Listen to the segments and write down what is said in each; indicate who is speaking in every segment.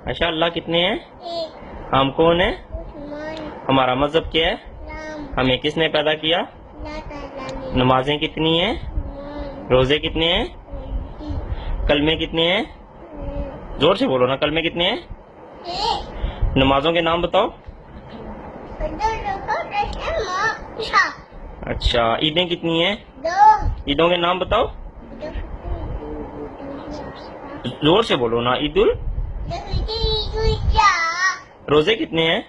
Speaker 1: عائشہ اللہ کتنے ہیں؟
Speaker 2: ایک
Speaker 1: ہم کون ہیں؟
Speaker 2: عثمان
Speaker 1: ہمارا مذہب کیا ہے؟
Speaker 2: رام
Speaker 1: ہمیں کس نے پیدا کیا؟
Speaker 2: اللہ تعالیٰ نے
Speaker 1: نمازیں کتنی ہیں؟
Speaker 2: مان
Speaker 1: روزے کتنے ہیں؟
Speaker 2: رضی
Speaker 1: کلمے کتنے ہیں؟ زور سے بولو نا، کلمے کتنے ہیں؟
Speaker 2: ایک
Speaker 1: نمازوں کے نام بتاؤ۔ اچھا عیدیں کتنی ہیں؟
Speaker 2: دو
Speaker 1: عیدوں کے نام بتاؤ، زور سے بولو نا۔ عید ال روزے کتنے ہیں؟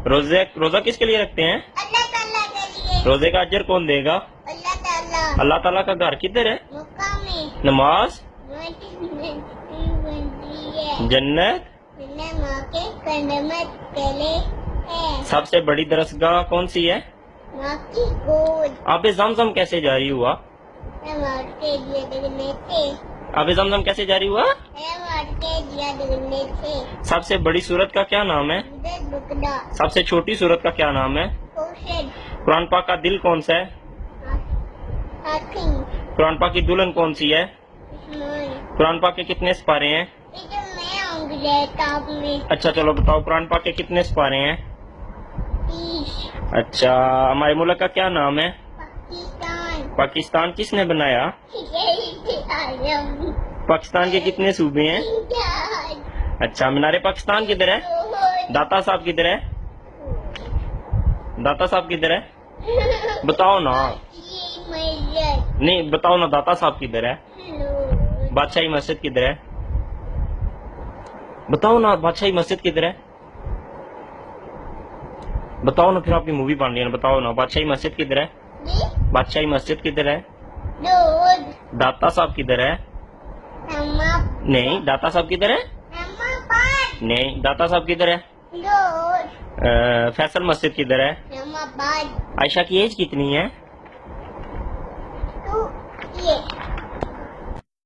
Speaker 1: روزہ کس کے لیے رکھتے ہیں؟
Speaker 2: اللہ تعالیٰ کے لیے
Speaker 1: روزے کا اجر کون دے گا؟
Speaker 2: اللہ تعالیٰ
Speaker 1: اللہ تعالیٰ کا گھر کدھر ہے؟
Speaker 2: مکہ میں
Speaker 1: نماز
Speaker 2: بنتی ہے
Speaker 1: جنت
Speaker 2: ماں کے قدمت پہلے ہے
Speaker 1: سب سے بڑی درسگاہ کون سی ہے؟
Speaker 2: ماں کی گود
Speaker 1: آب زمزم کیسے جاری ہوا؟
Speaker 2: ماں کے دیا دگنے تھے
Speaker 1: آب زمزم کیسے جاری ہوا؟
Speaker 2: ماں کے دیا دگنے تھے
Speaker 1: سب سے بڑی سورت کا کیا نام ہے؟
Speaker 2: بکڑا
Speaker 1: سب سے چھوٹی سورت کا کیا نام ہے؟
Speaker 2: کوشن
Speaker 1: قرآن پاک کا دل کون سا ہے؟
Speaker 2: حاکم
Speaker 1: قرآن پاک کی دلہن کون سی ہے؟
Speaker 2: عثمان
Speaker 1: قرآن پاک کے کتنے سپارے ہیں؟
Speaker 2: یہ جو میں آؤں گی لیپٹاپ میں
Speaker 1: اچھا چلو بتاؤ، قرآن پاک کے کتنے سپارے ہیں؟
Speaker 2: 30
Speaker 1: اچھا ہمارے ملک کا کیا نام ہے؟
Speaker 2: پاکستان
Speaker 1: پاکستان کس نے بنایا؟
Speaker 2: یہی عالم
Speaker 1: پاکستان کے کتنے صوبے ہیں؟ اچھا مینار پاکستان کدھر ہے؟ داتا صاحب کدھر ہے؟ داتا صاحب کدھر ہے؟ بتاؤ نا، نہیں بتاؤ نا، داتا صاحب کدھر ہے؟ بادشاہی مسجد کدھر ہے؟ بتاؤ نا، بادشاہی مسجد کدھر ہے؟ بتاؤ نا، پھر آپ کی مووی بن رہی ہے نا، بتاؤ نا بادشاہی مسجد کدھر ہے؟ بادشاہی مسجد کدھر ہے؟ داتا صاحب کدھر ہے؟ نہیں داتا صاحب کدھر ہے؟ نہیں داتا صاحب کدھر ہے؟ فیصل مسجد کدھر ہے؟ عائشہ کی ایج کتنی ہے؟